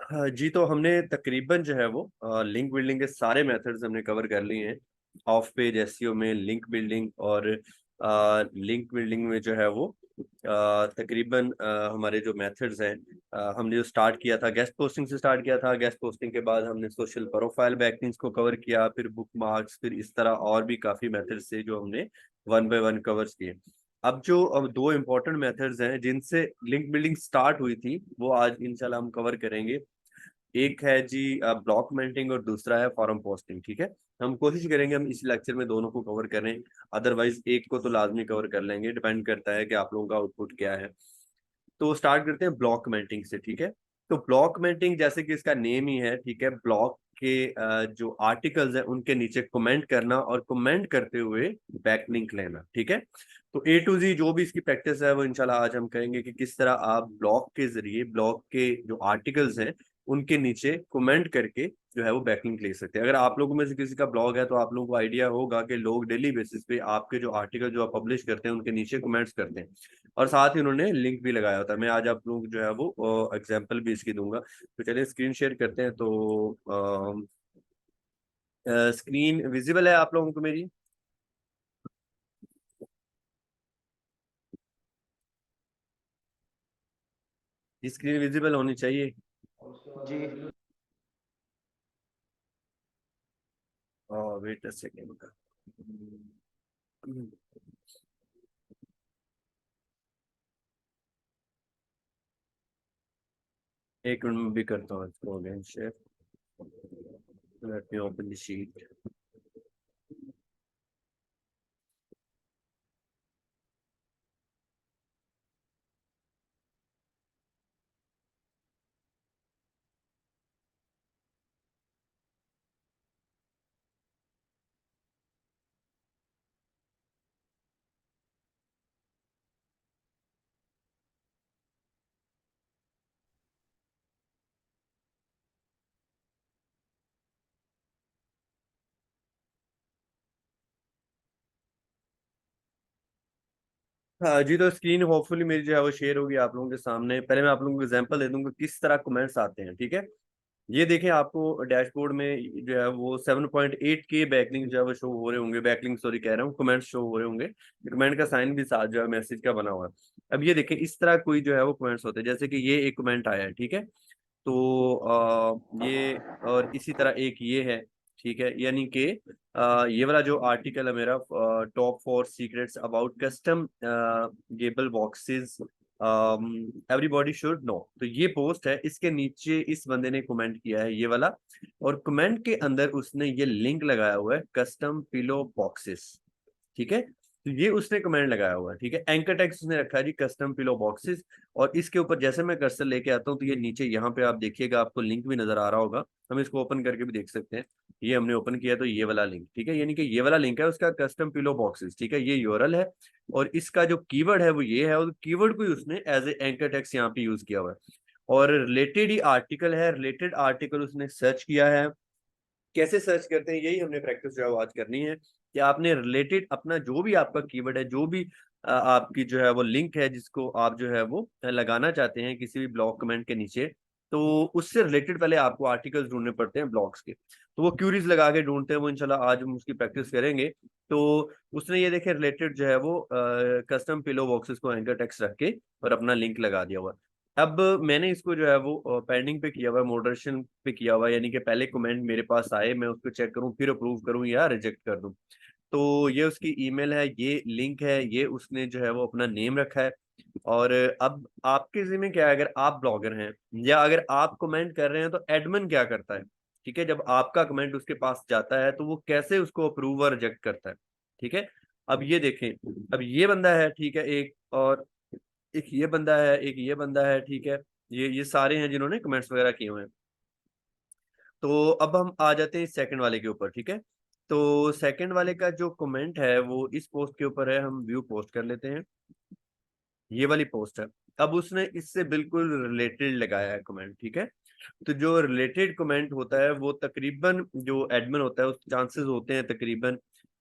हाँ जी, तो हमने तकरीबन जो है वो लिंक बिल्डिंग के सारे मेथड्स हमने कवर कर लिए हैं। ऑफ पेज एसईओ में लिंक बिल्डिंग और लिंक बिल्डिंग में जो है वो तकरीबन हमारे जो मेथड्स हैं, हमने जो स्टार्ट किया था गेस्ट पोस्टिंग से स्टार्ट किया था। गेस्ट पोस्टिंग के बाद हमने सोशल प्रोफाइल बैकलिंक्स को कवर किया, फिर बुक मार्क्स, फिर इस तरह और भी काफी मेथड्स थे जो हमने वन बाय वन कवर किए। अब दो इम्पोर्टेंट मेथड्स हैं जिनसे लिंक बिल्डिंग स्टार्ट हुई थी, वो आज इंशाल्लाह हम कवर करेंगे। एक है जी ब्लॉक मेंटिंग और दूसरा है फॉरम पोस्टिंग। ठीक है, हम कोशिश करेंगे हम इस लेक्चर में दोनों को कवर करें, अदरवाइज एक को तो लाजमी कवर कर लेंगे, डिपेंड करता है कि आप लोगों का आउटपुट क्या है। तो स्टार्ट करते हैं ब्लॉक मेंटिंग से। ठीक है, तो ब्लॉक मेंटिंग जैसे कि इसका नेम ही है, ठीक है, ब्लॉक के जो आर्टिकल्स हैं उनके नीचे कमेंट करना और कमेंट करते हुए बैकलिंक लेना। ठीक है, तो ए टू जी जो भी इसकी प्रैक्टिस है वो इंशाल्लाह आज हम करेंगे कि किस तरह आप ब्लॉग के जरिए ब्लॉग के जो आर्टिकल्स हैं उनके नीचे कमेंट करके जो है वो बैकलिंक ले सकते हैं। अगर आप लोगों में से किसी का ब्लॉग है तो आप लोगों को आइडिया होगा कि लोग डेली बेसिस पे आपके जो आर्टिकल जो आप पब्लिश करते हैं उनके नीचे कमेंट्स करते हैं और साथ ही उन्होंने लिंक भी लगाया होता है। मैं आज आप लोग जो है वो एग्जाम्पल भी इसकी दूंगा। तो चलिए स्क्रीन शेयर करते हैं। तो स्क्रीन विजिबल है आप लोगों को मेरी? स्क्रीन विजिबल होनी चाहिए। जी। Wait a second. एक मिनट में भी करता हूँ इसको again share. Let me open the sheet. हाँ जी, तो स्क्रीन होपफुली मेरी जो है वो शेयर होगी आप लोगों के सामने। पहले मैं आप लोगों को एग्जांपल दे दूंगा किस तरह कमेंट्स आते हैं। ठीक है, ये देखें, आपको डैशबोर्ड में जो है वो 7.8 के बैकलिंक जो है वो शो हो रहे होंगे, बैकलिंक सॉरी कह रहा हूँ, कमेंट्स शो हो रहे होंगे। कमेंट का साइन भी साथ जो है मैसेज का बना हुआ है। अब ये देखें, इस तरह कोई जो है वो कमेंट्स होते हैं, जैसे कि ये एक कमेंट आया है। ठीक है, तो ये और इसी तरह एक ये है। ठीक है, यानी कि ये वाला जो आर्टिकल है मेरा, top 4 secrets about custom Gable boxes everybody should know, तो ये पोस्ट है। इसके नीचे इस बंदे ने कमेंट किया है ये वाला, और कमेंट के अंदर उसने ये लिंक लगाया हुआ है कस्टम पिलो बॉक्सेस। ठीक है, तो ये उसने कमेंट लगाया हुआ है। ठीक है, एंकर टेक्स्ट उसने रखा है जी कस्टम पिलो बॉक्सेस, और इसके ऊपर जैसे मैं कर्सर लेके आता हूँ तो ये नीचे यहाँ पे आप देखिएगा, आपको लिंक भी नजर आ रहा होगा। हम इसको ओपन करके भी देख सकते हैं। ये हमने ओपन किया तो ये वाला लिंक, ठीक है, यानी कि ये वाला लिंक है उसका कस्टम पिलो बॉक्सेस। ठीक है, ये यूआरएल है और इसका जो कीवर्ड है वो ये है, और कीवर्ड को ही उसने एज ए एंकर टेक्स्ट यहाँ पे यूज किया हुआ है। और रिलेटेड ही आर्टिकल है, रिलेटेड आर्टिकल उसने सर्च किया है। कैसे सर्च करते हैं यही हमने प्रैक्टिस जो है वो आज करनी है, कि आपने रिलेटेड अपना जो भी आपका कीवर्ड है, जो भी आपकी जो है वो लिंक है जिसको आप जो है वो लगाना चाहते हैं किसी भी ब्लॉग कमेंट के नीचे, तो उससे रिलेटेड पहले आपको आर्टिकल्स ढूंढने पड़ते हैं ब्लॉग्स के। तो वो क्यूरीज लगा के ढूंढते हैं, वो इंशाल्लाह आज हम उसकी प्रैक्टिस करेंगे। तो उसने ये देखे रिलेटेड जो है वो कस्टम पिलो बॉक्सेस को एंकर टेक्स्ट रख के और अपना लिंक लगा दिया हुआ। अब मैंने इसको जो है वो पेंडिंग पे किया हुआ है, मॉडरेशन पे किया हुआ है, यानी कि पहले कमेंट मेरे पास आए, मैं उसको चेक करूं, फिर अप्रूव करूं या रिजेक्ट कर दूं। तो ये उसकी ईमेल है, ये लिंक है, ये उसने जो है वो अपना नेम रखा है। और अब आपके जिम्मे क्या है, अगर आप ब्लॉगर हैं या अगर आप कमेंट कर रहे हैं तो एडमिन क्या करता है। ठीक है, जब आपका कमेंट उसके पास जाता है तो वो कैसे उसको अप्रूव और रिजेक्ट करता है। ठीक है, अब ये देखें, अब ये बंदा है, ठीक है, एक और एक ये बंदा है, एक ये बंदा है। ठीक है, ये सारे हैं जिन्होंने कमेंट्स वगैरह किए हुए हैं। तो अब हम आ जाते हैं सेकंड वाले के ऊपर। ठीक है, तो सेकंड वाले का जो कमेंट है वो इस पोस्ट के ऊपर है, हम व्यू पोस्ट कर लेते हैं। ये वाली पोस्ट है। अब उसने इससे बिल्कुल रिलेटेड लगाया है कमेंट। ठीक है, तो जो रिलेटेड कमेंट होता है वो तकरीबन जो एडमिन होता है उस चांसेस होते हैं तकरीबन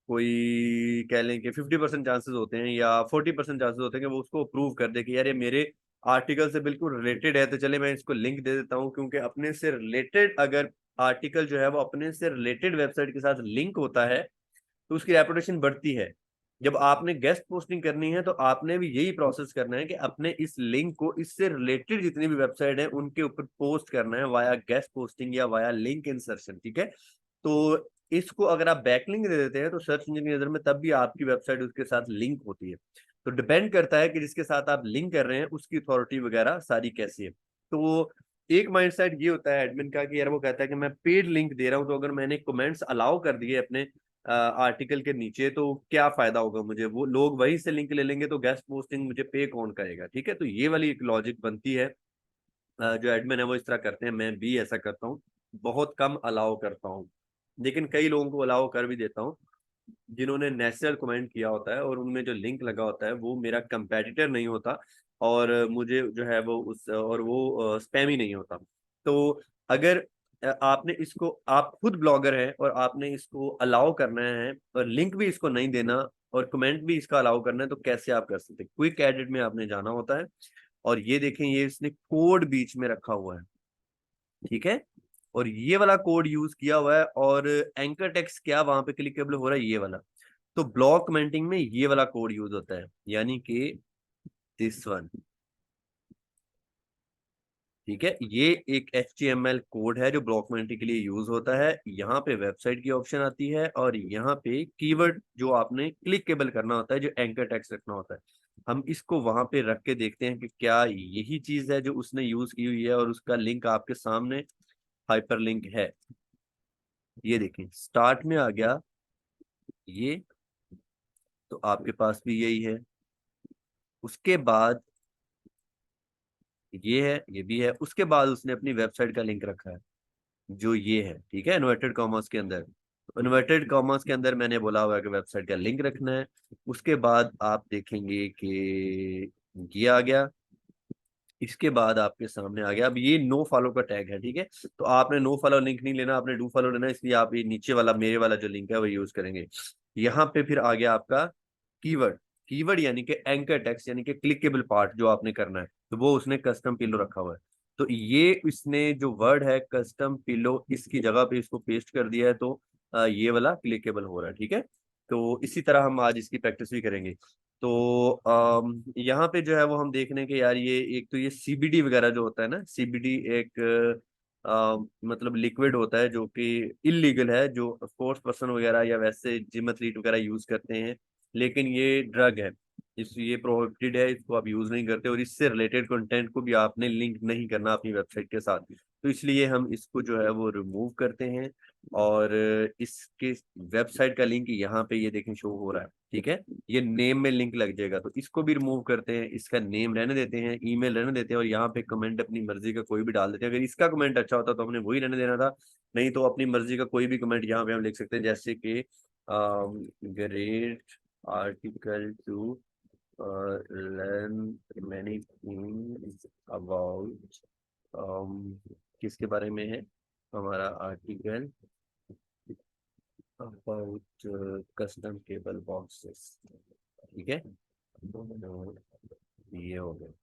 कोई कह लें कि 50% चांसेस होते हैं या 40% चांसेस होते हैं कि वो उसको अप्रूव कर दे कि यार ये मेरे आर्टिकल से बिल्कुल रिलेटेड है तो चले मैं इसको लिंक दे देता हूँ, क्योंकि अपने से रिलेटेड अगर आर्टिकल जो है वो अपने से रिलेटेड वेबसाइट के साथ लिंक होता है तो उसकी रेपुटेशन बढ़ती है। जब आपने गेस्ट पोस्टिंग करनी है तो आपने भी यही प्रोसेस करना है कि अपने इस लिंक को इससे रिलेटेड जितनी भी वेबसाइट है उनके ऊपर पोस्ट करना है वाया गेस्ट पोस्टिंग या वाया लिंक इंसर्शन, ठीक है। तो इसको अगर आप बैकलिंक दे देते हैं तो सर्च इंजन की नजर में तब भी आपकी वेबसाइट उसके साथ लिंक होती है। तो डिपेंड करता है कि जिसके साथ आप लिंक कर रहे हैं उसकी अथॉरिटी वगैरह सारी कैसी है। तो एक माइंडसेट ये होता है एडमिन का कि यार वो कहता है कि मैं पेड लिंक दे रहा हूँ, तो अगर मैंने कमेंट्स अलाउ कर दिए अपने आर्टिकल के नीचे तो क्या फायदा होगा मुझे, वो लोग वहीं से लिंक ले लेंगे तो गेस्ट पोस्टिंग मुझे पे कौन करेगा, ठीक है। तो ये वाली एक लॉजिक बनती है। जो एडमिन है वो इस तरह करते हैं, मैं भी ऐसा करता हूँ, बहुत कम अलाउ करता हूँ, लेकिन कई लोगों को अलाउ कर भी देता हूँ जिन्होंने नेचुरल कमेंट किया होता है और उनमें जो लिंक लगा होता है वो मेरा कंपेटिटर नहीं होता और मुझे जो है वो उस और वो स्पैम ही नहीं होता। तो अगर आपने इसको, आप खुद ब्लॉगर हैं और आपने इसको अलाउ करना है और लिंक भी इसको नहीं देना और कमेंट भी इसका अलाउ करना है, तो कैसे आप कर सकते हैं। क्विक एडिट में आपने जाना होता है और ये देखें ये इसने कोड बीच में रखा हुआ है, ठीक है, और ये वाला कोड यूज किया हुआ है और एंकर टेक्स्ट क्या वहां पे क्लिकेबल हो रहा है, ये वाला। तो ब्लॉक कमेंटिंग में ये वाला कोड यूज होता है, यानी कि दिस वन, ठीक है। ये एक HTML कोड है जो ब्लॉक कमेंटिंग के लिए यूज होता है। यहाँ पे वेबसाइट की ऑप्शन आती है और यहाँ पे कीवर्ड जो आपने क्लिकेबल करना होता है, जो एंकर टेक्स्ट रखना होता है। हम इसको वहां पे रख के देखते हैं कि क्या यही चीज है जो उसने यूज की हुई है और उसका लिंक आपके सामने हाइपर लिंक है। ये देखें स्टार्ट में आ गया ये, तो आपके पास भी यही है। उसके बाद ये है, ये भी है। उसके बाद उसने अपनी वेबसाइट का लिंक रखा है जो ये है, ठीक है, इन्वर्टेड कॉमर्स के अंदर। इन्वर्टेड कॉमर्स के अंदर मैंने बोला हुआ है कि वेबसाइट का लिंक रखना है। उसके बाद आप देखेंगे कि ये आ गया। इसके बाद आपके सामने आ गया, अब ये नो फॉलो का टैग है, ठीक है। तो आपने नो फॉलो लिंक नहीं लेना, आपने डू फॉलो लेना, इसलिए आप ये नीचे वाला मेरे वाला जो लिंक है वो यूज करेंगे। यहाँ पे फिर आ गया आपका कीवर्ड। कीवर्ड यानी कि एंकर टेक्स्ट यानी कि क्लिकेबल पार्ट जो आपने करना है, तो वो उसने कस्टम पिलो रखा हुआ है। तो ये इसने जो वर्ड है कस्टम पिलो इसकी जगह पे इसको पेस्ट कर दिया है, तो ये वाला क्लिकेबल हो रहा है, ठीक है। तो इसी तरह हम आज इसकी प्रैक्टिस भी करेंगे। तो यहाँ पे जो है वो हम देख रहे हैं कि यार ये एक तो ये CBD वगैरह जो होता है ना, CBD एक मतलब लिक्विड होता है जो कि इलीगल है, जो स्पोर्ट्स पर्सन वगैरह या वैसे जिम एथलीट वगैरह यूज करते हैं, लेकिन ये ड्रग है, इस ये प्रोहिबिटेड है, इसको आप यूज नहीं करते और इससे रिलेटेड कंटेंट को भी आपने लिंक नहीं करना अपनी वेबसाइट के साथ। तो इसलिए हम इसको जो है वो रिमूव करते हैं और इसके वेबसाइट का लिंक यहाँ पे ये देखें शो हो रहा है, ठीक है। ये नेम में लिंक लग जाएगा, तो इसको भी रिमूव करते हैं, इसका नेम रहने देते हैं, ईमेल रहने देते हैं और यहाँ पे कमेंट अपनी मर्जी का कोई भी डाल देते हैं। अगर इसका कमेंट अच्छा होता तो हमने वही रहने देना था, नहीं तो अपनी मर्जी का कोई भी कमेंट यहाँ पे हम लिख सकते हैं, जैसे कि great article to learn many things about, किसके बारे में है हमारा article, about custom cable boxes, ठीक है। ये हो गया,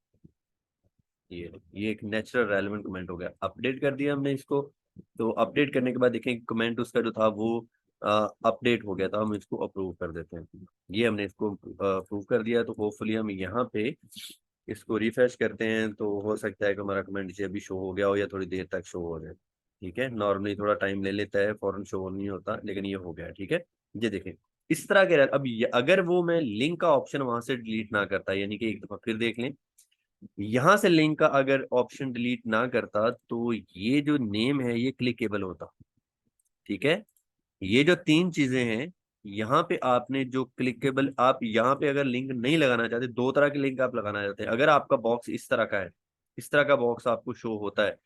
ये एक नेचुरल रेलेवेंट कमेंट हो गया, अपडेट कर दिया हमने इसको। तो अपडेट करने के बाद देखें कमेंट उसका जो था वो अपडेट हो गया था, हम इसको अप्रूव कर देते हैं। ये हमने इसको अप्रूव कर दिया, तो होपफुली हम यहाँ पे इसको रिफ्रेश करते हैं तो हो सकता है कि हमारा कमेंट नीचे अभी शो हो गया हो या थोड़ी देर तक शो हो जाए, ठीक है। नॉर्मली थोड़ा टाइम ले लेता है, फौरन शो नहीं होता, लेकिन ये हो गया, ठीक है। ये देखें इस तरह के। अब अगर वो मैं लिंक का ऑप्शन वहां से डिलीट ना करता, यानी कि एक दफा फिर देख लें, यहां से लिंक का अगर ऑप्शन डिलीट ना करता तो ये जो नेम है ये क्लिकेबल होता, ठीक है। ये जो तीन चीजें हैं यहाँ पे आपने जो क्लिकेबल, आप यहाँ पे अगर लिंक नहीं लगाना चाहते, दो तरह के लिंक आप लगाना चाहते हैं, अगर आपका बॉक्स इस तरह का है, इस तरह का बॉक्स आपको शो होता है,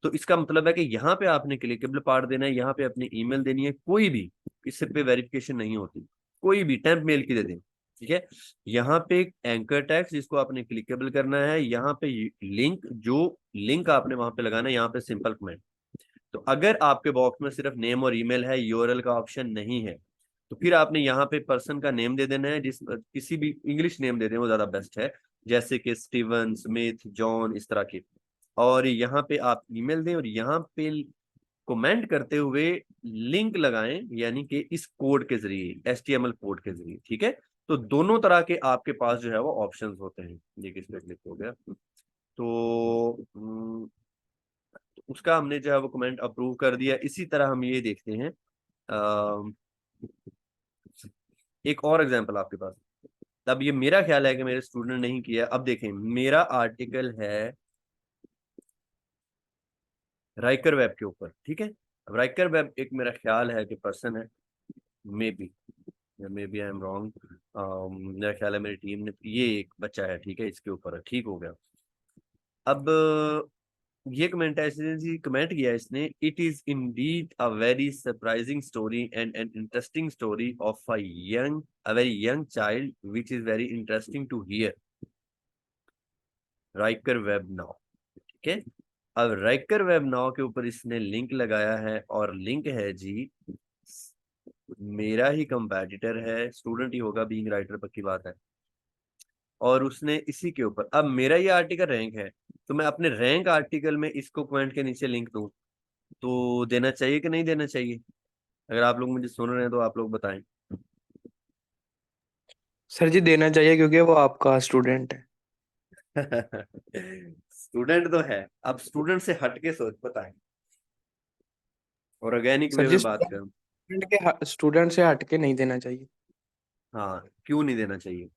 तो इसका मतलब है कि यहाँ पे आपने क्लिकेबल पार्ट देना है, यहाँ पे अपनी ईमेल देनी है, कोई भी इससे पे वेरिफिकेशन नहीं होती, कोई भी टेम्प मेल की दे दें, ठीक है। यहाँ पे एंकर टैक्स जिसको आपने क्लिकेबल करना है, यहाँ पे लिंक, जो लिंक आपने वहां पे लगाना है, यहाँ पे सिंपल कमेंट। तो अगर आपके बॉक्स में सिर्फ नेम और ईमेल है, यूआरएल का ऑप्शन नहीं है, तो फिर आपने यहाँ पे पर्सन का नेम दे देना है, जिस किसी भी इंग्लिश नेम दे दें वो ज्यादा बेस्ट है, जैसे कि स्टीवन, स्मिथ, जॉन, इस तरह के। और यहाँ पे आप ईमेल दें और यहाँ पे कमेंट करते हुए लिंक लगाएं, यानी कि इस कोड के जरिए, HTML कोड के जरिए, ठीक है। तो दोनों तरह के आपके पास जो है वो ऑप्शंस होते हैं। देखिए इस पे क्लिक हो गया, तो उसका हमने जो है वो कमेंट अप्रूव कर दिया। इसी तरह हम ये देखते हैं, अ, एक और एग्जांपल आपके पास। अब ये मेरा ख्याल है कि मेरे स्टूडेंट नहीं किया। अब देखें, मेरा आर्टिकल है राइकर वेब के ऊपर, ठीक है। अब राइकर वेब एक मेरा ख्याल है कि पर्सन है, maybe I am wrong. मेरा ख्याल है मेरी टीम ने, ये एक बच्चा है, ठीक है, इसके ऊपर है, ठीक हो गया। अब ये कमेंट ऐसे कमेंट किया इसने, it is indeed a very surprising story and an interesting story of a very young child which is very interesting to hear, राइकर वेब नाउ, ठीक है। अब राइकर वेब नाउ के ऊपर इसने लिंक लगाया है, और लिंक है जी, मेरा ही कंपेटिटर है, स्टूडेंट ही होगा, बीइंग राइटर पक्की बात है। और उसने इसी के ऊपर, अब मेरा ये आर्टिकल रैंक है, तो मैं अपने रैंक आर्टिकल में इसको कमेंट के नीचे लिंक दूं, तो देना चाहिए कि नहीं देना चाहिए? अगर आप लोग मुझे सुन रहे हैं तो आप लोग बताएं। सर जी देना चाहिए, क्योंकि वो आपका स्टूडेंट है। स्टूडेंट तो है, अब स्टूडेंट से हटके सोच बताएं, ऑर्गेनिक सर वे जी में बात करूं। स्टूडेंट से हटके नहीं देना चाहिए। हाँ, क्यों नहीं देना चाहिए?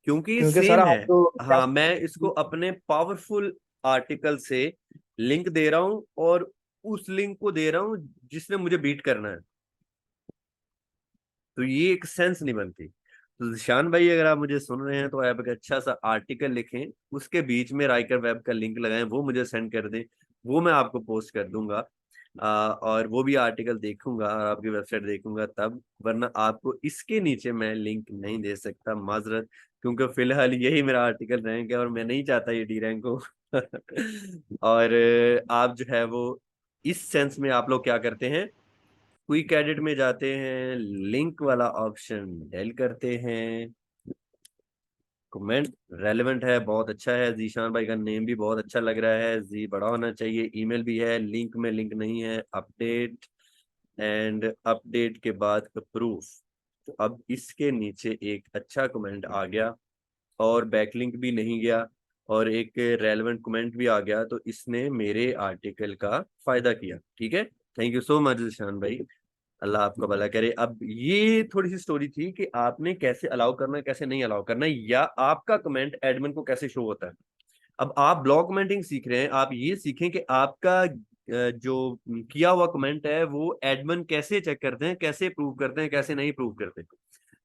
क्योंकि क्योंकि सर सेम है। आप तो क्या। हाँ, मैं इसको अपने पावरफुल आर्टिकल से लिंक दे रहा हूं, और उस लिंक को दे रहा हूं जिसने मुझे बीट करना है, तो ये एक सेंस नहीं बनती। तो शान भाई, अगर आप मुझे सुन रहे हैं तो आप एक अच्छा सा आर्टिकल लिखें, उसके बीच में राइकर वेब का लिंक लगाएं, वो मुझे सेंड कर दें, वो मैं आपको पोस्ट कर दूंगा। और वो भी आर्टिकल देखूंगा और आपकी वेबसाइट देखूंगा तब, वरना आपको इसके नीचे मैं लिंक नहीं दे सकता, माजरत। क्योंकि फिलहाल यही मेरा आर्टिकल रैंक है और मैं नहीं चाहता ये डी रैंक हो। और आप जो है वो इस सेंस में आप लोग क्या करते हैं, क्विक एडिट में जाते हैं, लिंक वाला ऑप्शन डेल करते हैं, कमेंट रेलेवेंट है, बहुत अच्छा है, जीशान भाई का नेम भी बहुत अच्छा लग रहा है, जी बड़ा होना चाहिए, ईमेल भी है, लिंक में लिंक नहीं है, अपडेट, एंड अपडेट के बाद प्रूफ। तो अब इसके नीचे एक अच्छा कमेंट आ गया, और बैकलिंक भी नहीं गया, और एक रेलेवेंट कमेंट भी आ गया, तो इसने मेरे आर्टिकल का फायदा किया, ठीक है। Thank you so much Zeeshan भाई, अल्लाह आपका भला करे। अब ये थोड़ी सी स्टोरी थी कि आपने कैसे अलाउ करना है, कैसे नहीं अलाउ करना है, या आपका कमेंट एडमिन को कैसे शो होता है। अब आप ब्लॉक कमेंटिंग सीख रहे हैं, आप ये सीखें कि आपका जो किया हुआ कमेंट है वो एडमिन कैसे चेक करते हैं, कैसे प्रूव करते हैं, कैसे नहीं प्रूव करते।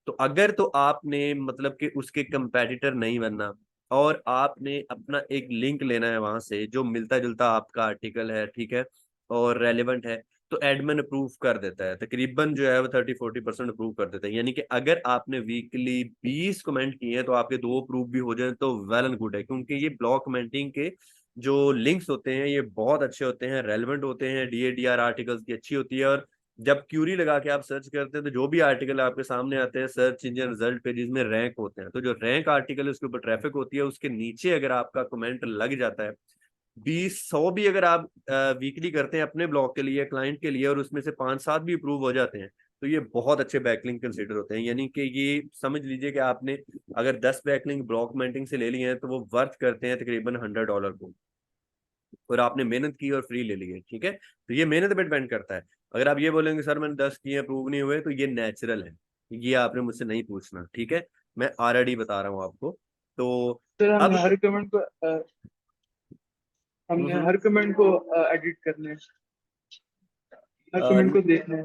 तो अगर तो आपने मतलब कि उसके कंपेटिटर नहीं बनना, और आपने अपना एक लिंक लेना है वहां से जो मिलता जुलता आपका आर्टिकल है, ठीक है, और रेलेवेंट है, तो एडमिन अप्रूव कर देता है, तकरीबन जो है वो 30-40% अप्रूव कर देता है। यानी कि अगर आपने वीकली 20 कमेंट किए हैं तो आपके 2 अप्रूव भी हो जाए तो वेल एंड गुड है, क्योंकि ये ब्लॉक कमेंटिंग के जो लिंक्स होते हैं ये बहुत अच्छे होते हैं, रेलेवेंट होते हैं, DADR आर्टिकल्स की अच्छी होती है। और जब क्यूरी लगा के आप सर्च करते हैं तो जो भी आर्टिकल आपके सामने आते हैं सर्च इंजन रिजल्ट पेजेस में रैंक होते हैं, तो जो रैंक आर्टिकल है उसके ऊपर ट्रैफिक होती है, उसके नीचे अगर आपका कमेंट लग जाता है, 20-100 भी अगर आप वीकली करते हैं अपने ब्लॉग के लिए, क्लाइंट के लिए, और उसमें से 5-7 भी अप्रूव हो जाते हैं, तो ये बहुत अच्छे बैकलिंक कंसिडर होते हैं। यानी कि ये समझ लीजिए कि आपने अगर 10 बैकलिंक ब्लॉक कमेंटिंग से ले लिए हैं तो वो वर्थ करते हैं तकरीबन $100 को, और आपने मेहनत की और फ्री ले लिए, ठीक है। तो ये मेहनत पे डिपेंड करता है। अगर आप ये बोलेंगे सर मैंने 10 किए अप्रूव नहीं हुए, तो ये नेचुरल है, ये आपने मुझसे नहीं पूछना, ठीक है। मैं ऑलरेडी बता रहा हूँ आपको। तो सर अब हमने हर कमेंट को एडिट करना है, हर कमेंट को देखना है।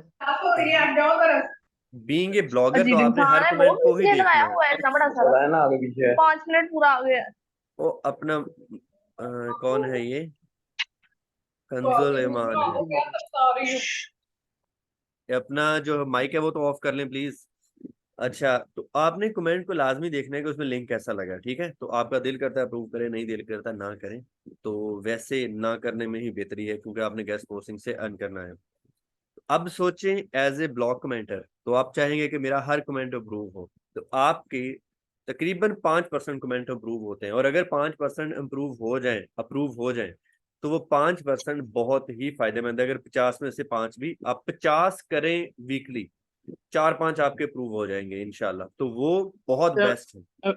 बीइंग ए ब्लॉगर तो अजीब आपने हर इंसान है वो, कमेंट को ही इसलिए देखना लगाया है। हुआ है इतना बड़ा सारा। है ना, आगे पीछे है। 5 मिनट पूरा आ गया। वो अपना कौन है ये, कंजुल ईमान है, ये अपना जो माइक है वो तो ऑफ कर लें प्लीज। अच्छा, तो आपने कमेंट को लाजमी देखना है कि उसमें लिंक कैसा लगा, ठीक है। तो आपका दिल करता है अप्रूव करें, नहीं दिल करता ना करें, तो वैसे ना करने में ही बेहतरी है, क्योंकि आपने गेस्ट पोस्टिंग से अर्न करना है। अब सोचें एज ए ब्लॉक कमेंटर, तो आप चाहेंगे कि मेरा हर कमेंट अप्रूव हो, तो आपके तकरीबन 5% कमेंट अप्रूव होते हैं, और अगर 5% अप्रूव हो जाए तो वो 5% बहुत ही फायदेमंद है। अगर 50 में से 5 भी आप 50 करें वीकली, 4-5 आपके अप्रूव हो जाएंगे इंशाल्लाह, तो वो बहुत बेस्ट है।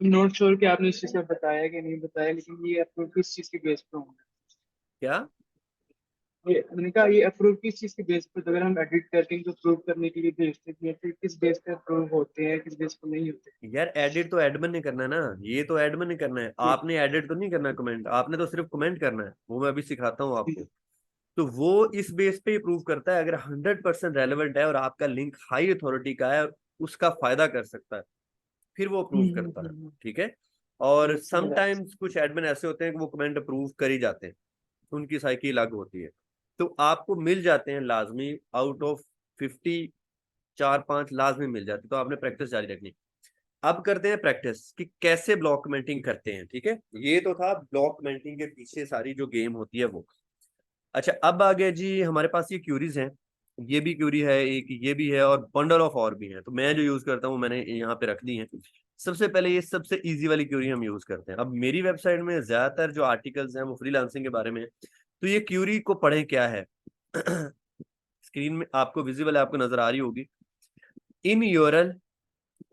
नॉट श्योर कि आपने इस चीज में बताया कि नहीं बताया, लेकिन ये अप्रूव किस चीज के बेस पे होंगे? क्या? ये मैंने कहा ये अप्रूव किस चीज के बेस पे, तो अगर हम एडिट करके इनको अप्रूव करने के लिए भेजते हैं फिर किस बेस पे अप्रूव होते हैं, किस बेस पे नहीं होते? यार एडिट तो एडमिन ने करना है ना, ये तो एडमिन ने करना है, जी आपने एडिट तो नहीं करना कमेंट, आपने तो सिर्फ कमेंट करना है, वो मैं अभी सिखाता हूँ जी आपको। तो वो इस बेस पे प्रूव करता है, अगर 100% रेलेवेंट है और आपका लिंक हाई अथॉरिटी का है, उसका फायदा कर सकता है, फिर वो अप्रूव करता है। ठीक है। और समटाइम्स कुछ एडमिन ऐसे होते हैं कि वो कमेंट अप्रूव कर ही जाते हैं, उनकी साइकी अलग होती है, तो आपको मिल जाते हैं लाजमी, आउट ऑफ 50 4-5 लाजमी मिल जाते, तो आपने प्रैक्टिस जारी रखनी। अब करते हैं प्रैक्टिस कि कैसे ब्लॉक कमेंटिंग करते हैं। ठीक है, ये तो था ब्लॉक कमेंटिंग के पीछे सारी जो गेम होती है वो। अच्छा, अब आ गया जी हमारे पास ये क्यूरीज हैं, ये भी क्यूरी है एक, ये भी है, और बंडल ऑफ और भी है, तो मैं जो यूज करता हूँ मैंने यहाँ पे रख दी है। सबसे पहले ये सबसे इजी वाली क्यूरी हम यूज करते हैं। अब मेरी वेबसाइट में ज्यादातर जो आर्टिकल्स हैं वो फ्रीलांसिंग के बारे में है, तो ये क्यूरी को पढ़ें क्या है। स्क्रीन में आपको विजिबल है, आपको नजर आ रही होगी। इन यूआरएल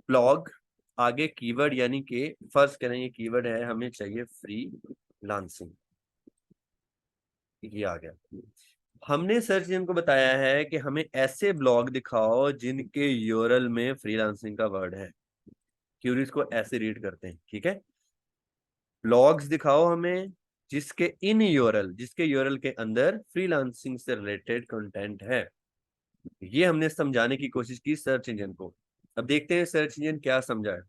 ब्लॉग, आगे कीवर्ड, यानी कि फर्स्ट करें ये कीवर्ड है, हमें चाहिए फ्री लांसिंग, ये आ गया। हमने सर्च इंजन को बताया है कि हमें ऐसे ब्लॉग दिखाओ जिनके यूआरएल में फ्रीलांसिंग का वर्ड है, क्यूरीज को ऐसे रीड करते हैं। ठीक है, ब्लॉग्स दिखाओ हमें जिसके यूआरएल के अंदर फ्रीलांसिंग से रिलेटेड कंटेंट है। ये हमने समझाने की कोशिश की सर्च इंजन को। अब देखते हैं सर्च इंजन क्या समझा है।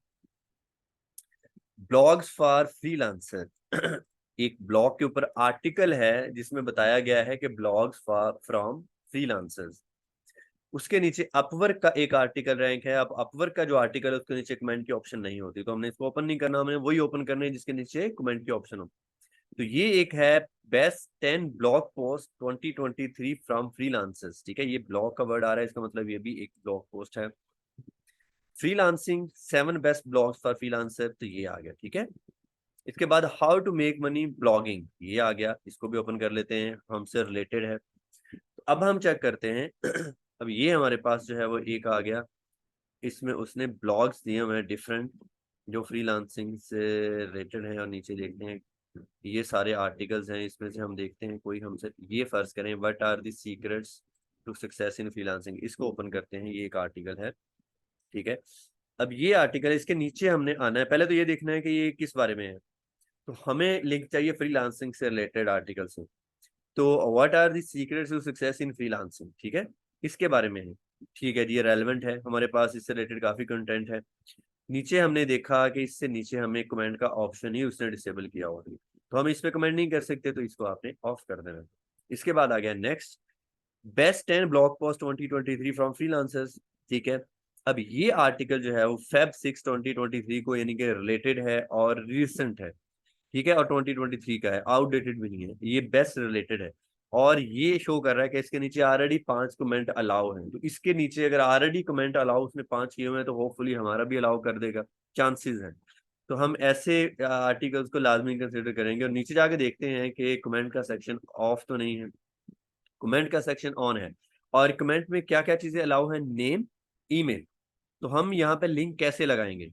ब्लॉग्स फॉर फ्रीलांसर एक ब्लॉग के ऊपर आर्टिकल है जिसमें बताया गया है कि ब्लॉग्स फ्रॉम फ्रीलांसर्स। उसके नीचे अपवर्क का एक आर्टिकल रैंक है। अब अपवर्क का जो आर्टिकल है उसके नीचे कमेंट की ऑप्शन नहीं होती, तो हमने इसको ओपन नहीं करना, हमने वही ओपन करना है जिसके नीचे कमेंट की ऑप्शन हो। तो ये एक है best 10 blog post 2023 from freelancers. ठीक है, ये ब्लॉग का वर्ड आ रहा है, इसका मतलब ये भी एक ब्लॉग पोस्ट है। Freelancing 7 best blogs for freelancer, तो ये आ गया। ठीक है, इसके बाद how to make money blogging, ये आ गया, इसको भी ओपन कर लेते हैं, हमसे रिलेटेड है। तो अब हम चेक करते हैं। अब ये हमारे पास जो है वो एक आ गया, इसमें उसने ब्लॉग्स दिए हुए हैं डिफरेंट जो फ्रीलांसिंग से रिलेटेड है, और नीचे देखते हैं ये सारे आर्टिकल्स हैं, इसमें से हम देखते हैं कोई हमसे, ये फर्ज करें what are the secrets to success in freelancing, इसको ओपन करते हैं, ये एक आर्टिकल है। ठीक है, अब ये आर्टिकल, इसके नीचे हमने आना है, पहले तो ये देखना है कि ये किस बारे में है, तो हमें लिंक चाहिए फ्रीलांसिंग से रिलेटेड आर्टिकल से। तो what are the secrets to success in freelancing, ठीक है, इसके बारे में है। ठीक है जी, ये रेलेवेंट है हमारे पास, इससे रिलेटेड काफी कंटेंट है। नीचे हमने देखा कि इससे नीचे हमें कमेंट का ऑप्शन ही उसने डिसेबल किया हुआ है, तो हम इस पे कमेंट नहीं कर सकते, तो इसको आपने ऑफ कर देना। इसके बाद आ गया next, best 10 blog post 2023 from freelancers. ठीक है, अब ये आर्टिकल जो है वो फेब 6 2023 को यानी कि रिलेटेड है और रिसेंट है। ठीक है, और 2023 का है, आउटडेटेड भी नहीं है, ये बेस्ट रिलेटेड है। और ये शो कर रहा है कि इसके नीचे ऑलरेडी 5 कमेंट अलाउ हैं, तो इसके नीचे अगर ऑलरेडी कमेंट अलाउ उसने 5 किए हुए हैं तो होपफुली हमारा भी अलाउ कर देगा, चांसेस हैं। तो हम ऐसे आर्टिकल्स को लाजमी कंसिडर करेंगे, और नीचे जाके देखते हैं कि कमेंट का सेक्शन ऑफ तो नहीं है, कमेंट का सेक्शन ऑन है। और कमेंट में क्या क्या चीजें अलाउ है, नेम, ईमेल। तो हम यहाँ पे लिंक कैसे लगाएंगे,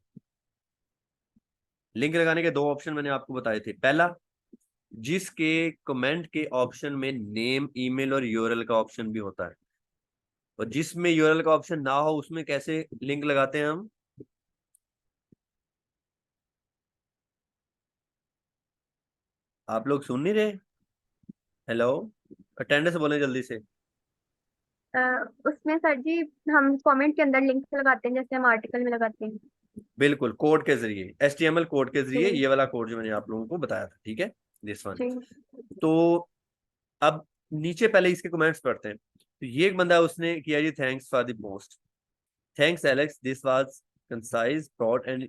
लिंक लगाने के 2 ऑप्शन मैंने आपको बताए थे। पहला, जिसके कमेंट के ऑप्शन में नेम, ईमेल और यूआरएल का ऑप्शन भी होता है, और जिसमें यूआरएल का ऑप्शन ना हो उसमें कैसे लिंक लगाते हैं हम। आप लोग सुन नहीं रहे? हेलो, अटेंडेंस बोले जल्दी से। अ, उसमें सर जी हम कमेंट के अंदर लिंक लगाते हैं जैसे हम आर्टिकल में लगाते हैं। बिल्कुल, कोड के जरिए, HTML कोड के जरिए, जी ये वाला कोड जो मैंने आप लोगों को बताया था। ठीक है, दिस वन। जी तो अब नीचे पहले इसके कमेंट्स पढ़ते हैं। तो ये एक बंदा उसने किया जी, thanks for the post, thanks Alex, this was concise, broad and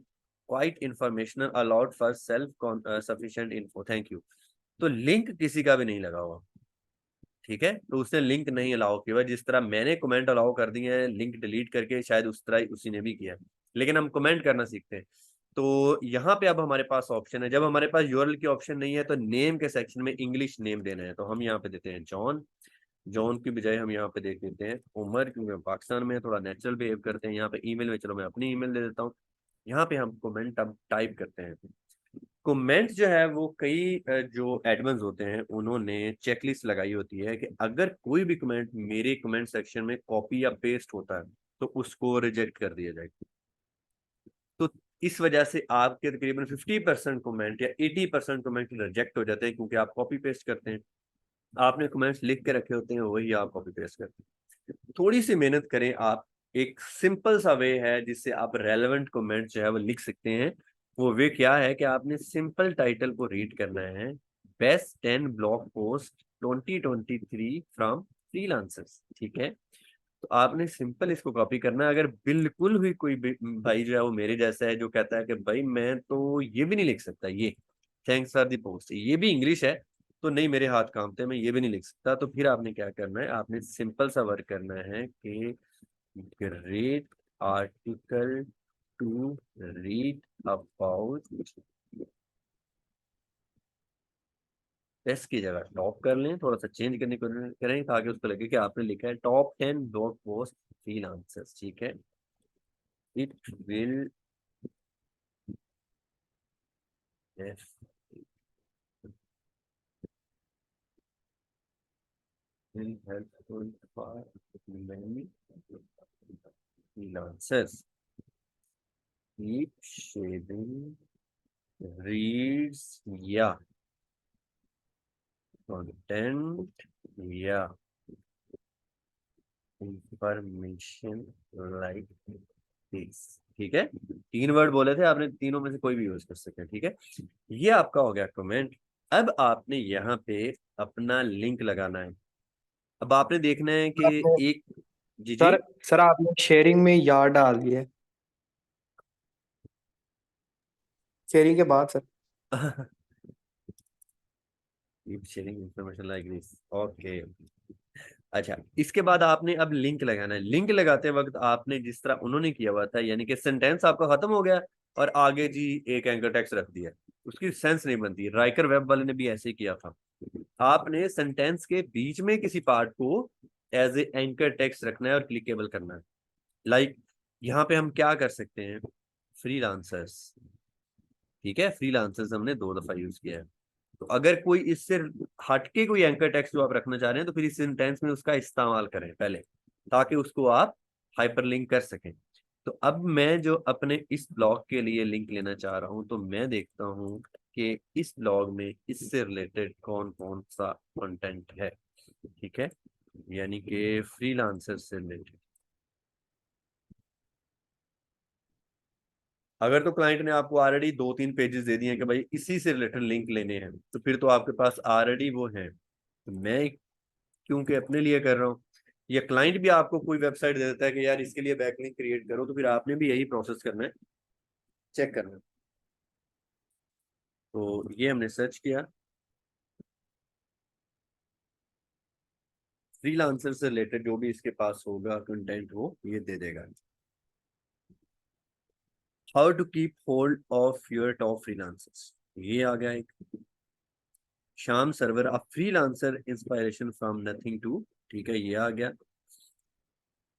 quite informational, allowed for self sufficient info, thank you. तो लिंक किसी का भी नहीं लगा हुआ, ठीक है, तो उसने लिंक नहीं अलाउ किया। जिस तरह मैंने कमेंट अलाउ कर दिए हैं लिंक डिलीट करके, शायद उस तरह ही उसी ने भी किया, लेकिन हम कमेंट करना सीखते हैं। तो यहाँ पे अब हमारे पास ऑप्शन है, जब हमारे पास यूआरएल की ऑप्शन नहीं है तो नेम के सेक्शन में इंग्लिश नेम देना है। तो हम यहाँ पे देते हैं जॉन, जॉन की बजाय हम यहाँ पे देख देते हैं उमर, क्योंकि हम पाकिस्तान में थोड़ा नेचुरल बिहेव करते हैं। यहाँ पे ईमेल में, चलो मैं अपनी ईमेल दे देता हूँ। यहाँ पे हम कमेंट अब टाइप करते हैं। कमेंट जो है वो कई जो एडमन्स होते हैं उन्होंने चेकलिस्ट लगाई होती है कि अगर कोई भी कमेंट मेरे कमेंट सेक्शन में कॉपी या पेस्ट होता है तो उसको रिजेक्ट कर दिया जाएगा। तो इस वजह से आपके तकरीबन 50% कमेंट या 80% कमेंट रिजेक्ट हो जाते हैं, क्योंकि आप कॉपी पेस्ट करते हैं। आपने कमेंट्स लिख के रखे होते हैं, वही आप कॉपी पेस्ट करते हैं। थोड़ी सी मेहनत करें आप, एक सिंपल सा वे है जिससे आप रेलेवेंट कमेंट जो है वो लिख सकते हैं। वो वे क्या है कि आपने सिंपल टाइटल को रीड करना है, best 10 blog post 2023 from freelancers. ठीक है, तो आपने सिंपल इसको कॉपी करना है। अगर बिल्कुल भी कोई भाई जो है वो मेरे जैसा है जो कहता है कि भाई मैं तो ये भी नहीं लिख सकता, ये थैंक्स फॉर द पोस्ट ये भी इंग्लिश है तो नहीं मेरे हाथ कांपते, मैं ये भी नहीं लिख सकता, तो फिर आपने क्या करना है, आपने सिंपल सा वर्क करना है कि great article to read about, test की जगह टॉप कर लें, थोड़ा सा चेंज करने को करें ताकि उसको लगे कि आपने लिखा है टॉप 10 ब्लॉग पोस्ट फ्रीलांसर्स। ठीक है, it will helpful for many freelancers. Keep sharing reads या content या information like this। ठीक है, 3 वर्ड बोले थे आपने, तीनों में से कोई भी यूज कर सकते हैं। ठीक है, ये आपका हो गया कमेंट। अब आपने यहाँ पे अपना लिंक लगाना है। अब आपने देखना है कि आपने एक, जी जी सर सर आपने शेयरिंग में यार डाल दिया है, शेयरिंग के बाद sir. Sharing information like this, okay. अच्छा, इसके बाद आपने अब लिंक लगाना है। लिंक लगाते वक्त आपने जिस तरह उन्होंने किया हुआ था, यानी कि सेंटेंस आपका खत्म हो गया और आगे जी एक एंकर टेक्स्ट रख दिया, उसकी सेंस नहीं बनती। राइकर वेब वाले ने भी ऐसे ही किया था। आपने सेंटेंस के बीच में किसी पार्ट को एज ए एंकर टेक्स्ट रखना है और क्लिकेबल करना है। लाइक यहाँ पे हम क्या कर सकते हैं, फ्रीलांसर्स। ठीक है, फ्रीलांसर्स हमने 2 दफा यूज किया है। तो अगर कोई इससे हटके कोई एंकर टेक्स्ट जो आप रखना चाह रहे हैं तो फिर इस सेंटेंस में उसका इस्तेमाल करें पहले, ताकि उसको आप हाइपरलिंक कर सकें। तो अब मैं जो अपने इस ब्लॉग के लिए लिंक लेना चाह रहा हूं, तो मैं देखता हूं कि इस ब्लॉग में इससे रिलेटेड कौन कौन सा कंटेंट है। ठीक है, यानी कि फ्रीलांसर से रिलेटेड। अगर तो क्लाइंट ने आपको ऑलरेडी 2-3 पेजेस दे दिए हैं कि भाई इसी से रिलेटेड लिंक लेने हैं, तो फिर तो आपके पास ऑलरेडी वो है। तो मैं क्योंकि अपने लिए कर रहा हूँ, या क्लाइंट भी आपको कोई वेबसाइट दे देता है कि यार इसके लिए बैकलिंक क्रिएट करो, तो फिर आपने भी यही प्रोसेस करना है, चेक करना है। तो ये हमने सर्च किया, फ्रीलांसर से रिलेटेड जो भी इसके पास होगा कंटेंट वो ये दे देगा। How to keep hold of your top freelancers, ये आ गया एक। Sham server a freelancer inspiration from nothing to, ठीक है, ये आ गया।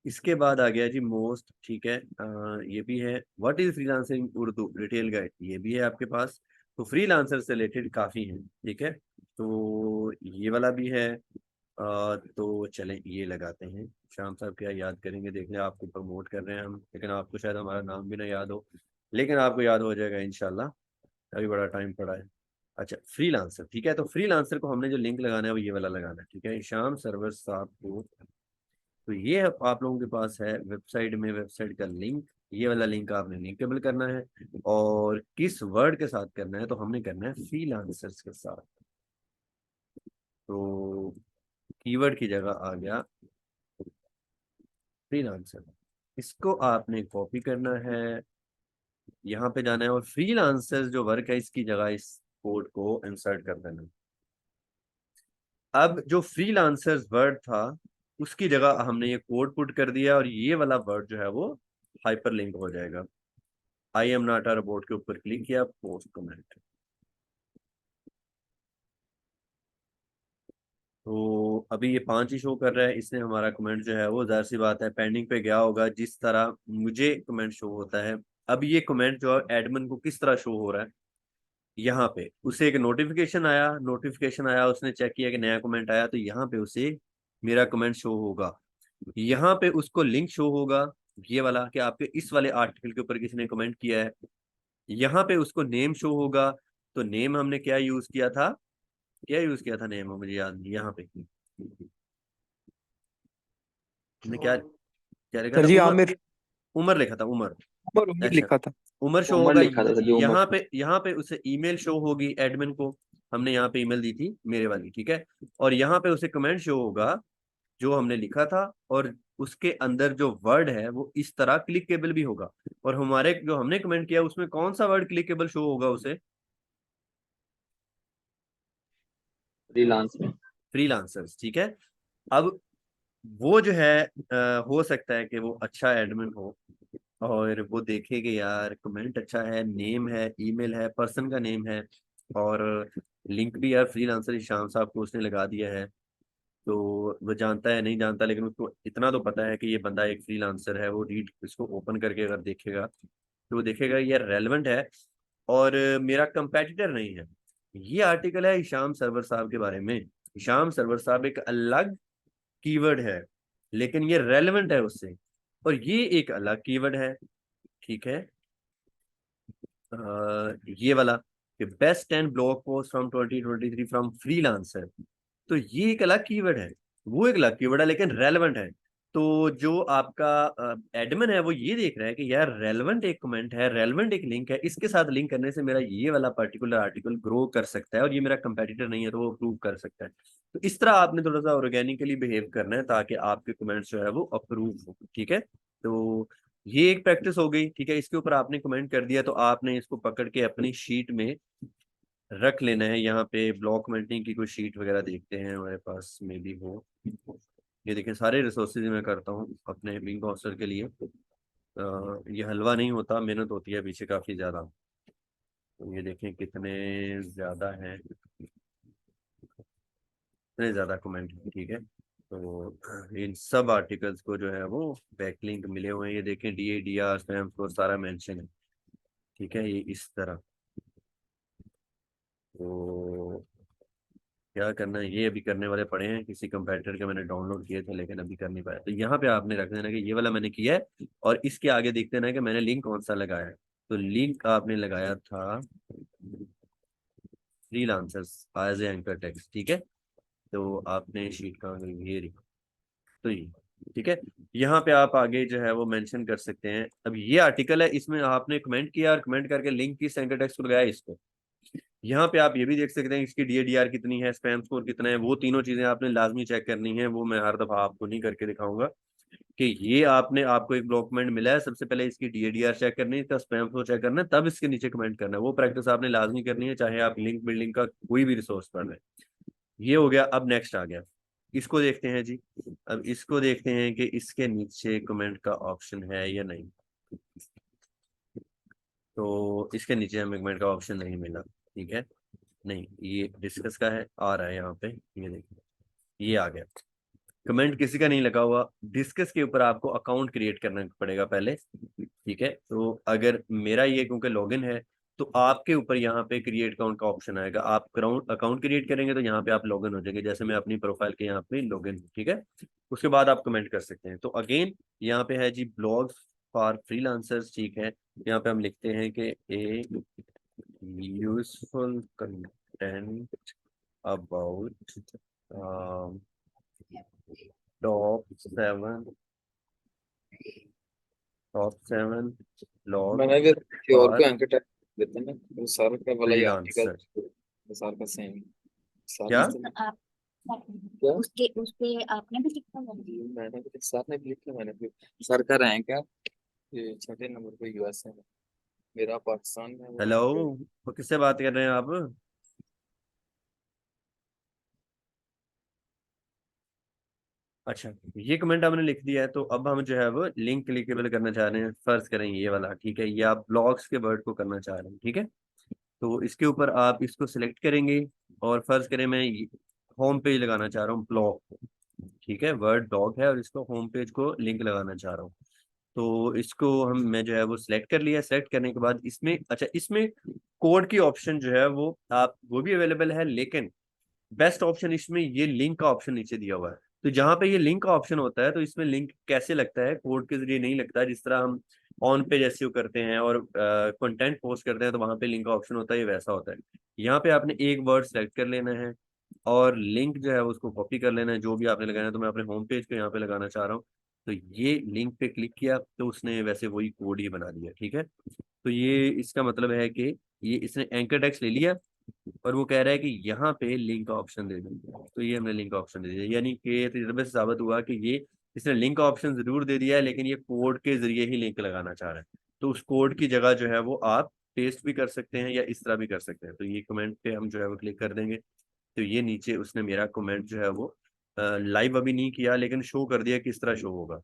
इसके बाद आ गया जी मोस्ट, ठीक है, ये भी है। What is freelancing Urdu detail guide, ये भी है आपके पास। तो फ्रीलांसर से रिलेटेड काफी है। ठीक है, तो ये वाला भी है। तो चलें ये लगाते हैं। शाम साहब क्या याद करेंगे, देख लें, आपको प्रमोट कर रहे हैं हम, लेकिन आपको शायद हमारा नाम भी ना याद हो, लेकिन आपको याद हो जाएगा इंशाल्लाह, अभी बड़ा टाइम पड़ा है। अच्छा, फ्रीलांसर, ठीक है, तो फ्रीलांसर को हमने जो लिंक लगाना है वो ये वाला लगाना है। ठीक है, शाम सर्वर साहब को, तो ये आप लोगों के पास है वेबसाइट में, वेबसाइट का लिंक, ये वाला लिंक आपने लिंकेबल करना है। और किस वर्ड के साथ करना है, तो हमने करना है फ्रीलांसर्स के साथ। तो कीवर्ड की जगह आ गया फ्रीलांसर, इसको आपने कॉपी करना है, यहाँ पे जाना है और फ्रीलांसर्स जो वर्क है इसकी जगह इस कोड को इंसर्ट कर देना है। अब जो फ्रीलांसर्स वर्ड था उसकी जगह हमने ये कोड पुट कर दिया और ये वाला वर्ड जो है वो हाइपरलिंक हो जाएगा। I am not a robot के ऊपर क्लिक किया, पोस्ट कमेंट। तो अभी ये 5 ही शो कर रहा है, इसने हमारा कमेंट जो है वो जाहिर सी बात है पेंडिंग पे गया होगा, जिस तरह मुझे कमेंट शो होता है। अब ये कमेंट जो है एडमिन को किस तरह शो हो रहा है, यहाँ पे उसे एक नोटिफिकेशन आया, उसने चेक किया कि नया कमेंट आया, तो यहाँ पे उसे मेरा कमेंट शो होगा। यहाँ पे उसको लिंक शो होगा ये वाला कि आपके इस वाले आर्टिकल के ऊपर किसी ने कमेंट किया है। यहाँ पे उसको नेम शो होगा, तो नेम हमने क्या यूज किया था, नेम मुझे याद नहीं। यहाँ पे हमने क्या क्या लिखा सर था, जी उमर, आमिर, उमर लिखा था, उमर। उमर अच्छा, लिखा था। उमर शो उमर होगा। लिखा था सर जी, उमर। यहाँ पे उसे ईमेल शो होगी एडमिन को, हमने यहाँ पे ईमेल दी थी मेरे वाली, ठीक है। और यहाँ पे उसे कमेंट शो होगा जो हमने लिखा था, और उसके अंदर जो वर्ड है वो इस तरह क्लिकेबल भी होगा। और हमारे जो हमने कमेंट किया उसमें कौन सा वर्ड क्लिकेबल शो होगा उसे, फ्रीलांस में। फ्रीलांसर्स, ठीक है। अब वो जो है हो सकता है कि वो अच्छा एडमिन हो और वो देखे कि यार कमेंट अच्छा है, नेम है, ईमेल है, पर्सन का नेम है, और लिंक भी यार फ्रीलांसर शाम साहब को उसने लगा दिया है। तो वो जानता है नहीं जानता, लेकिन उसको इतना तो पता है कि ये बंदा एक फ्रीलांसर है। वो रीड इसको ओपन करके अगर देखेगा तो वो देखेगा ये रेलेवेंट है और मेरा कंपेटिटर नहीं है। ये आर्टिकल है हिशाम सरवर साहब के बारे में। हिशाम सरवर साहब एक अलग कीवर्ड है, लेकिन ये रेलेवेंट है उससे, और ये एक अलग कीवर्ड है, ठीक है। ये वाला कि best 10 blog post from 2023 from freelancer, तो ये एक अलग कीवर्ड है, वो एक अलग कीवर्ड है, लेकिन रेलेवेंट है। तो जो आपका एडमिन है वो ये देख रहा है कि यार रेलेवेंट एक कमेंट है, रेलेवेंट एक लिंक है, इसके साथ लिंक करने से मेरा ये वाला पर्टिकुलर आर्टिकल ग्रो कर सकता है और ये मेरा कंपेटिटर नहीं है तो वो अप्रूव कर सकता है। तो इस तरह आपने थोड़ा सा ऑर्गेनिकली बिहेव करना है ताकि आपके कमेंट्स जो है वो अप्रूव हो, ठीक है। तो ये एक प्रैक्टिस हो गई, ठीक है। इसके ऊपर आपने कमेंट कर दिया तो आपने इसको पकड़ के अपनी शीट में रख लेना है। यहाँ पे ब्लॉक कमेंटिंग की कोई शीट वगैरह देखते हैं हमारे पास में भी हो। ये देखें सारे रिसोर्सेज मैं करता हूँ अपने विंग ऑफिसर के लिए। ये हलवा नहीं होता, मेहनत होती है पीछे काफी ज्यादा। तो ये देखें कितने ज्यादा हैं, इतने ज्यादा कमेंट हैं, ठीक है। तो इन सब आर्टिकल्स को जो है वो बैकलिंक मिले हुए हैं। ये देखें DADR स्पैम स्कोर सारा मेंशन है, ठीक है, ये इस तरह। तो क्या करना है, ये अभी करने वाले पड़े हैं, किसी कंपैरेटर के मैंने डाउनलोड किए थे लेकिन अभी कर नहीं पाया। तो यहाँ पे आपने रख देना कि ये वाला मैंने किया है, और इसके आगे देख देना है कि मैंने लिंक कौन सा लगाया है। तो लिंक आपने लगाया था freelancers as a anchor text, ठीक है। तो आपने शीट का ये रही, तो ये ठीक है। यहाँ पे आप आगे जो है वो मेंशन कर सकते हैं। अब ये आर्टिकल है, इसमें आपने कमेंट किया और कमेंट करके लिंक किस एंकर टेक्स्ट को लगाया, इसको। यहाँ पे आप ये भी देख सकते हैं इसकी DADR कितनी है, स्पैम स्कोर कितना है, वो तीनों चीजें आपने लाजमी चेक करनी है। वो मैं हर दफा आपको नहीं करके दिखाऊंगा कि ये आपको एक डॉक्यूमेंट मिला है, सबसे पहले इसकी DADR चेक करनी है, इसका स्पैम स्कोर चेक करना है, तब इसके नीचे कमेंट करना है। वो प्रैक्टिस आपने लाजमी करनी है, चाहे आप लिंक बिल्डिंग का कोई भी रिसोर्स पढ़ रहे हैं। ये हो गया। अब नेक्स्ट आ गया, इसको देखते हैं जी। अब इसको देखते हैं कि इसके नीचे कमेंट का ऑप्शन है या नहीं। तो इसके नीचे हमें कमेंट का ऑप्शन नहीं मिला, ठीक है। नहीं, ये डिस्कस का है, आ रहा है यहाँ पे, ये देखिए ये आ गया। कमेंट किसी का नहीं लगा हुआ। डिस्कस के ऊपर आपको अकाउंट क्रिएट करना पड़ेगा पहले, ठीक है। तो अगर मेरा ये क्योंकि लॉगिन है तो आपके ऊपर यहाँ पे क्रिएट अकाउंट का ऑप्शन आएगा। आप अकाउंट क्रिएट करेंगे तो यहाँ पे आप लॉगिन हो जाएंगे, जैसे मैं अपनी प्रोफाइल के यहाँ पे लॉगिन हूँ, ठीक है। उसके बाद आप कमेंट कर सकते हैं। तो अगेन यहाँ पे है जी ब्लॉग्स फॉर फ्रीलांसर्स, ठीक है। यहाँ पे हम लिखते हैं कि ए useful content about top 7 blog मैंने भी किसी और को फॉर एंकर टैग देते हैं ना, वो सर का वाला ही आर्टिकल, फ्रीलांसर। सर का सेम क्या सारी आप क्या उसके आपने भी लिखा हुआ है? मैंने भी सर ने भी लिखा, मैंने भी सर का रैंक है ये 6 नंबर पे US है, मेरा पाकिस्तान में, वो हेलो, वहाँ पे। वो किससे बात कर रहे हैं आप? अच्छा, ये कमेंट आपने लिख दिया है, तो अब हम जो है वो लिंक क्लिकेबल करना चाह रहे हैं, फर्ज करें ये वाला, ठीक है, ये आप ब्लॉग्स के वर्ड को करना चाह रहे हैं, ठीक है। तो इसके ऊपर आप इसको सिलेक्ट करेंगे और फर्ज करें मैं होम पेज लगाना चाह रहा हूँ ब्लॉग को, ठीक है, वर्ड ब्लॉग है और इसको होम पेज को लिंक लगाना चाह रहा हूँ। तो इसको मैं जो है वो सिलेक्ट कर लिया। सिलेक्ट करने के बाद इसमें, अच्छा, इसमें कोड की ऑप्शन जो है वो भी अवेलेबल है, लेकिन बेस्ट ऑप्शन इसमें ये लिंक का ऑप्शन नीचे दिया हुआ है। तो जहां पे ये लिंक का ऑप्शन होता है, तो इसमें लिंक कैसे लगता है, कोड के जरिए नहीं लगता। जिस तरह हम ऑन पेज एसईओ करते हैं और कंटेंट पोस्ट करते हैं तो वहां पे लिंक का ऑप्शन होता है, ये वैसा होता है। यहाँ पे आपने एक वर्ड सेलेक्ट कर लेना है और लिंक जो है उसको कॉपी कर लेना है, जो भी आपने लगाना है। तो मैं अपने होम पेज को यहाँ पे लगाना चाह रहा हूँ, तो ये लिंक पे क्लिक किया तो उसने वैसे वही कोड ही बना दिया, ठीक है। तो ये इसका मतलब है कि ये इसने एंकर टेक्स्ट ले लिया और वो कह रहा है कि यहाँ पे लिंक का ऑप्शन दे दो, तो ये हमने लिंक का ऑप्शन दे दिया। यानी कि तजुर्बे से साबित हुआ कि ये इसने लिंक का ऑप्शन जरूर दे दिया है, लेकिन ये कोड के जरिए ही लिंक लगाना चाह रहा है। तो उस कोड की जगह जो है वो आप पेस्ट भी कर सकते हैं या इस तरह भी कर सकते हैं। तो ये कमेंट पे हम जो है वो क्लिक कर देंगे, तो ये नीचे उसने मेरा कमेंट जो है वो लाइव अभी नहीं किया, लेकिन शो कर दिया किस तरह शो होगा।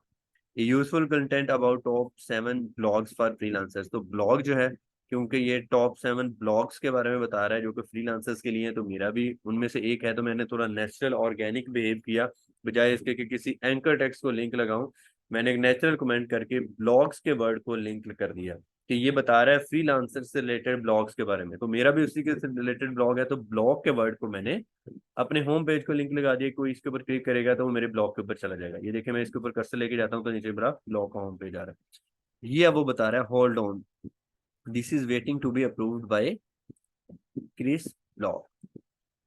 Useful content about top 7 blogs for freelancers. तो ब्लॉग जो है, क्योंकि ये टॉप 7 ब्लॉग्स के बारे में बता रहा है जो कि फ्रीलांसर्स के लिए है, तो मेरा भी उनमें से एक है। तो मैंने थोड़ा नेचुरल ऑर्गेनिक बिहेव किया, बजाय इसके कि किसी एंकर टेक्स्ट को लिंक लगाऊं। मैंने एक नेचुरल कमेंट करके ब्लॉग्स के वर्ड को लिंक कर दिया कि ये बता रहा है फ्रीलांसर से रिलेटेड ब्लॉग्स के बारे में। तो मेरा भी उसी के रिलेटेड ब्लॉग है, तो ब्लॉग के वर्ड को मैंने अपने होम पेज को लिंक लगा दिया। कोई इसके ऊपर क्लिक करेगा तो वो मेरे ब्लॉग के ऊपर चला जाएगा। ये देखिए, मैं इसके ऊपर कर्सर लेके जाता हूँ तो नीचे मेरा ब्लॉग का होम पेज आ रहा है। ये अब वो बता रहा है hold on, this is waiting to be approved by Chris blog,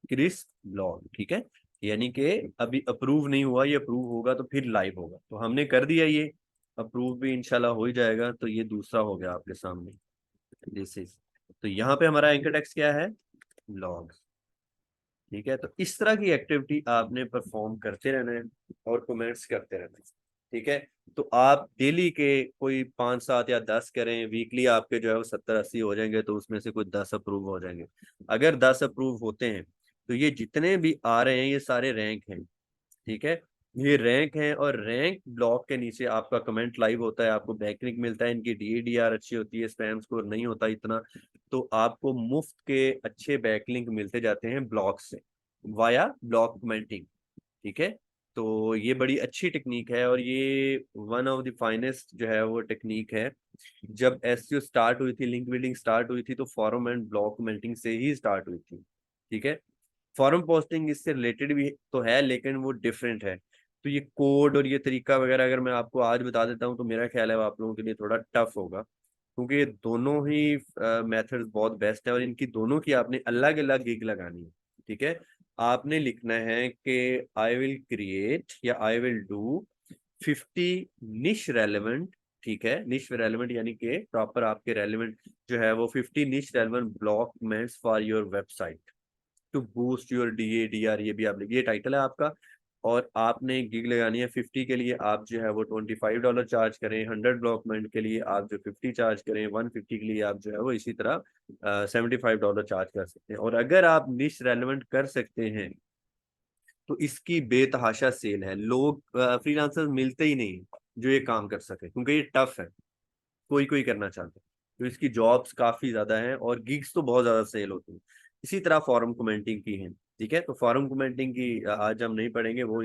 Chris blog, ठीक है। यानी कि अभी अप्रूव नहीं हुआ, ये अप्रूव होगा तो फिर लाइव होगा। तो हमने कर दिया, ये अप्रूव भी इंशाल्लाह हो ही जाएगा। तो ये दूसरा हो गया आपके सामने, दिस इज। तो यहाँ पे हमारा एंकर टेक्स्ट क्या है, ब्लॉग, ठीक है। तो इस तरह की एक्टिविटी आपने परफॉर्म करते रहना है और कमेंट्स करते रहना है, ठीक है। तो आप डेली के कोई 5, 7 या 10 करें, वीकली आपके जो है वो 70, 80 हो जाएंगे, तो उसमें से कोई 10 अप्रूव हो जाएंगे। अगर 10 अप्रूव होते हैं तो ये जितने भी आ रहे हैं ये सारे रैंक हैं, ठीक है। ये रैंक है और रैंक ब्लॉक के नीचे आपका कमेंट लाइव होता है, आपको बैकलिंक मिलता है, इनकी DADR अच्छी होती है, स्पैम स्कोर नहीं होता इतना। तो आपको मुफ्त के अच्छे बैकलिंक मिलते जाते हैं ब्लॉग से, वाया ब्लॉक कमेंटिंग, ठीक है। तो ये बड़ी अच्छी टेक्निक है और ये वन ऑफ द फाइनेस्ट जो है वो टेक्निक है। जब SEO स्टार्ट हुई थी, लिंक बिल्डिंग स्टार्ट हुई थी, तो फॉरम एंड ब्लॉक कमेंटिंग से ही स्टार्ट हुई थी, ठीक है। फॉरम पोस्टिंग इससे रिलेटेड भी तो है, लेकिन वो डिफरेंट है। तो ये कोड और ये तरीका वगैरह अगर मैं आपको आज बता देता हूँ तो मेरा ख्याल है वो आप लोगों के लिए थोड़ा टफ होगा, क्योंकि ये दोनों ही मेथड्स बहुत बेस्ट है और इनकी दोनों की आपने अलग अलग गिग लगानी है, ठीक है। आपने लिखना है कि आई विल क्रिएट या I will do 50 niche relevant, ठीक है। निश रेलेवेंट यानी कि प्रॉपर आपके रेलेवेंट जो है वो 50 niche relevant blog comments for your website to boost your DADR। ये भी आप लिखिए, ये टाइटल है आपका। और आपने गिग लगानी है 50 के लिए, आप जो है वो $25 चार्ज करें। 100 ब्लॉक कमेंट के लिए आप जो 50 चार्ज करें। 150 के लिए आप जो है वो इसी तरह $75 चार्ज कर सकते हैं। और अगर आप निश रेलेवेंट कर सकते हैं तो इसकी बेतहाशा सेल है। लोग फ्रीलांसर्स मिलते ही नहीं जो ये काम कर सके, क्योंकि ये टफ है, कोई कोई करना चाहता है। तो इसकी जॉब्स काफी ज्यादा हैं और गिग्स तो बहुत ज्यादा सेल होती है। इसी तरह फॉरम कमेंटिंग की है, ठीक है। तो फॉरम कमेंटिंग की आज हम नहीं पढ़ेंगे, वो